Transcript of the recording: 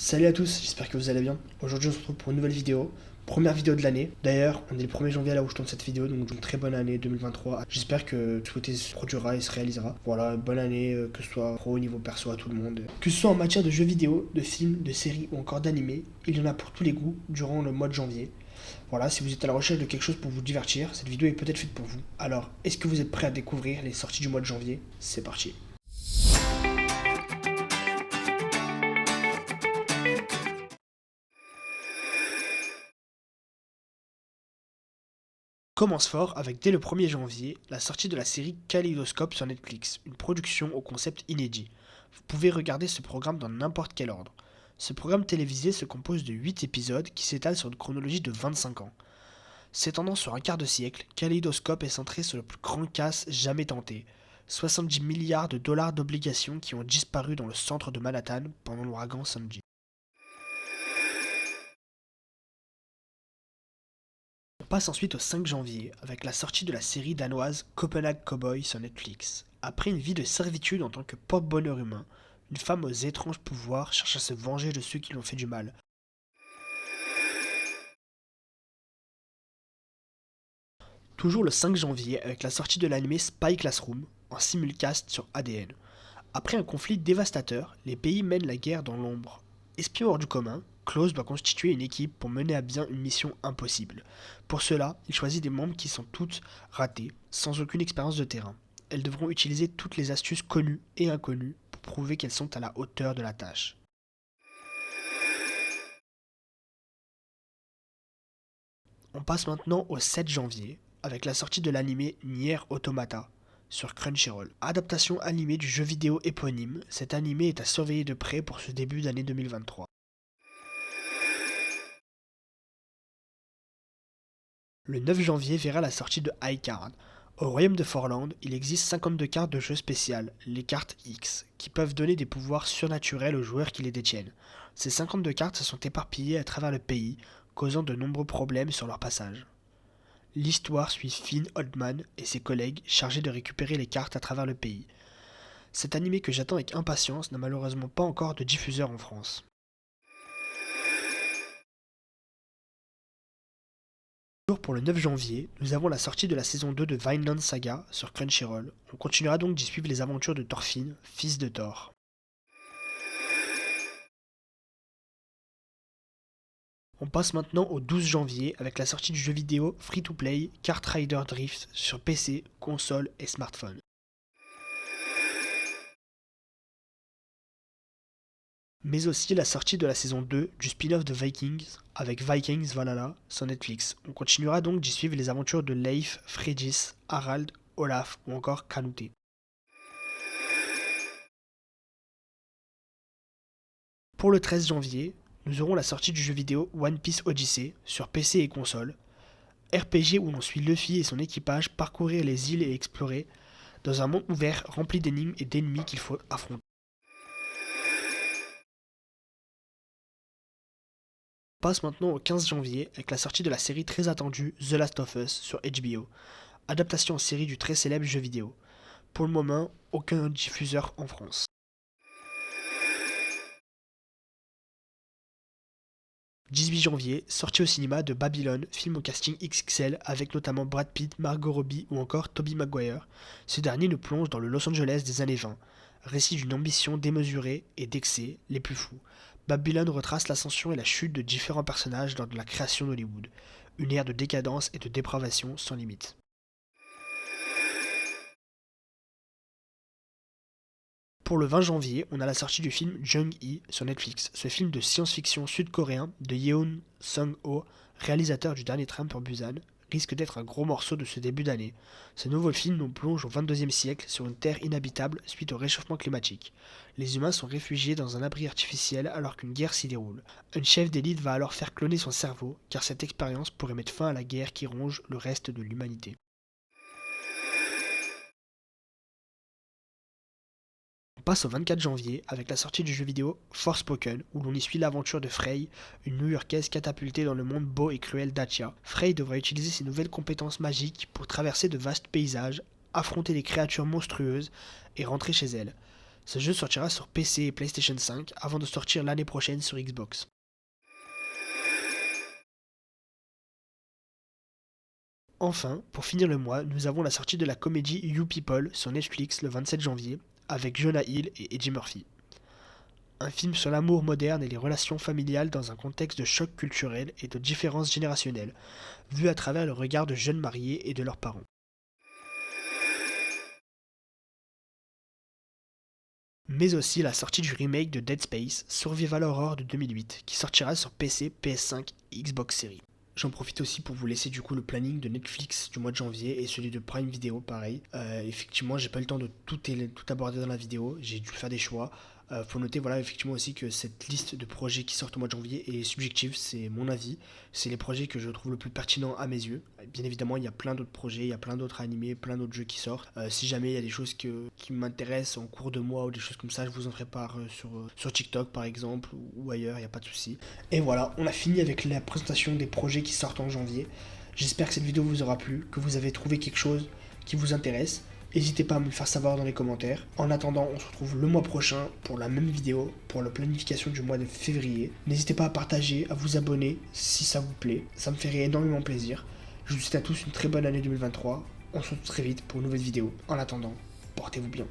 Salut à tous, j'espère que vous allez bien. Aujourd'hui on se retrouve pour une nouvelle vidéo, première vidéo de l'année. D'ailleurs, on est le 1er janvier là où je tourne cette vidéo, donc une très bonne année 2023. J'espère que tout souhaité se produira et se réalisera. Voilà, bonne année, que ce soit pro au niveau perso à tout le monde. Que ce soit en matière de jeux vidéo, de films, de séries ou encore d'animés, il y en a pour tous les goûts durant le mois de janvier. Voilà, si vous êtes à la recherche de quelque chose pour vous divertir, cette vidéo est peut-être faite pour vous. Alors, est-ce que vous êtes prêts à découvrir les sorties du mois de janvier? C'est parti. Commence fort avec dès le 1er janvier la sortie de la série Kaleidoscope sur Netflix, une production au concept inédit. Vous pouvez regarder ce programme dans n'importe quel ordre. Ce programme télévisé se compose de 8 épisodes qui s'étalent sur une chronologie de 25 ans. S'étendant sur un quart de siècle, Kaleidoscope est centré sur le plus grand casse jamais tenté. 70 milliards de dollars d'obligations qui ont disparu dans le centre de Manhattan pendant l'ouragan Sandy. On passe ensuite au 5 janvier avec la sortie de la série danoise Copenhague Cowboy sur Netflix. Après une vie de servitude en tant que porte-bonheur humain, une femme aux étranges pouvoirs cherche à se venger de ceux qui lui ont fait du mal. Toujours le 5 janvier avec la sortie de l'anime Spy Classroom en simulcast sur ADN. Après un conflit dévastateur, les pays mènent la guerre dans l'ombre. Espion hors du commun, Klaus doit constituer une équipe pour mener à bien une mission impossible. Pour cela, il choisit des membres qui sont toutes ratées, sans aucune expérience de terrain. Elles devront utiliser toutes les astuces connues et inconnues pour prouver qu'elles sont à la hauteur de la tâche. On passe maintenant au 7 janvier, avec la sortie de l'anime Nier Automata sur Crunchyroll. Adaptation animée du jeu vidéo éponyme, cet anime est à surveiller de près pour ce début d'année 2023. Le 9 janvier verra la sortie de iCard. Au royaume de Forland, il existe 52 cartes de jeu spéciales, les cartes X, qui peuvent donner des pouvoirs surnaturels aux joueurs qui les détiennent. Ces 52 cartes se sont éparpillées à travers le pays, causant de nombreux problèmes sur leur passage. L'histoire suit Finn Oldman et ses collègues chargés de récupérer les cartes à travers le pays. Cet animé que j'attends avec impatience n'a malheureusement pas encore de diffuseur en France. Toujours pour le 9 janvier, nous avons la sortie de la saison 2 de Vinland Saga sur Crunchyroll. On continuera donc d'y suivre les aventures de Thorfinn, fils de Thor. On passe maintenant au 12 janvier avec la sortie du jeu vidéo free-to-play Kart Rider Drift sur PC, console et smartphone. Mais aussi la sortie de la saison 2 du spin-off de Vikings avec Vikings Valhalla sur Netflix. On continuera donc d'y suivre les aventures de Leif, Freydis, Harald, Olaf ou encore Canute. Pour le 13 janvier, nous aurons la sortie du jeu vidéo One Piece Odyssey sur PC et console, RPG où l'on suit Luffy et son équipage parcourir les îles et explorer dans un monde ouvert rempli d'énigmes et d'ennemis qu'il faut affronter. On passe maintenant au 15 janvier avec la sortie de la série très attendue The Last of Us sur HBO, adaptation en série du très célèbre jeu vidéo. Pour le moment, aucun diffuseur en France. 18 janvier, sortie au cinéma de Babylone, film au casting XXL avec notamment Brad Pitt, Margot Robbie ou encore Tobey Maguire. Ce dernier nous plonge dans le Los Angeles des années 20, récit d'une ambition démesurée et d'excès les plus fous. Babylone retrace l'ascension et la chute de différents personnages lors de la création d'Hollywood, une ère de décadence et de dépravation sans limite. Pour le 20 janvier, on a la sortie du film Jung-Hee sur Netflix. Ce film de science-fiction sud-coréen de Yeon Sung-ho, réalisateur du dernier Train pour Busan, risque d'être un gros morceau de ce début d'année. Ce nouveau film nous plonge au XXIe siècle sur une terre inhabitable suite au réchauffement climatique. Les humains sont réfugiés dans un abri artificiel alors qu'une guerre s'y déroule. Un chef d'élite va alors faire cloner son cerveau car cette expérience pourrait mettre fin à la guerre qui ronge le reste de l'humanité. On passe au 24 janvier avec la sortie du jeu vidéo Forspoken où l'on y suit l'aventure de Frey, une New-Yorkaise catapultée dans le monde beau et cruel d'Atia. Frey devra utiliser ses nouvelles compétences magiques pour traverser de vastes paysages, affronter des créatures monstrueuses et rentrer chez elle. Ce jeu sortira sur PC et PlayStation 5 avant de sortir l'année prochaine sur Xbox. Enfin, pour finir le mois, nous avons la sortie de la comédie You People sur Netflix le 27 janvier avec Jonah Hill et Eddie Murphy. Un film sur l'amour moderne et les relations familiales dans un contexte de choc culturel et de différences générationnelles, vu à travers le regard de jeunes mariés et de leurs parents. Mais aussi la sortie du remake de Dead Space, Survival Horror de 2008, qui sortira sur PC, PS5 et Xbox Series. J'en profite aussi pour vous laisser du coup le planning de Netflix du mois de janvier et celui de Prime Video pareil. Effectivement, j'ai pas eu le temps de tout aborder dans la vidéo, j'ai dû faire des choix. Faut noter voilà effectivement aussi que cette liste de projets qui sortent au mois de janvier est subjective, c'est mon avis, c'est les projets que je trouve le plus pertinents à mes yeux. Bien évidemment, il y a plein d'autres projets, il y a plein d'autres animés, plein d'autres jeux qui sortent. Si jamais il y a des choses qui m'intéressent en cours de mois ou des choses comme ça, je vous en ferai part sur TikTok par exemple ou ailleurs, il n'y a pas de souci. Et voilà, on a fini avec la présentation des projets qui sortent en janvier. J'espère que cette vidéo vous aura plu, que vous avez trouvé quelque chose qui vous intéresse. N'hésitez pas à me le faire savoir dans les commentaires. En attendant, on se retrouve le mois prochain pour la même vidéo, pour la planification du mois de février. N'hésitez pas à partager, à vous abonner si ça vous plaît. Ça me ferait énormément plaisir. Je vous souhaite à tous une très bonne année 2023. On se retrouve très vite pour une nouvelle vidéo. En attendant, portez-vous bien.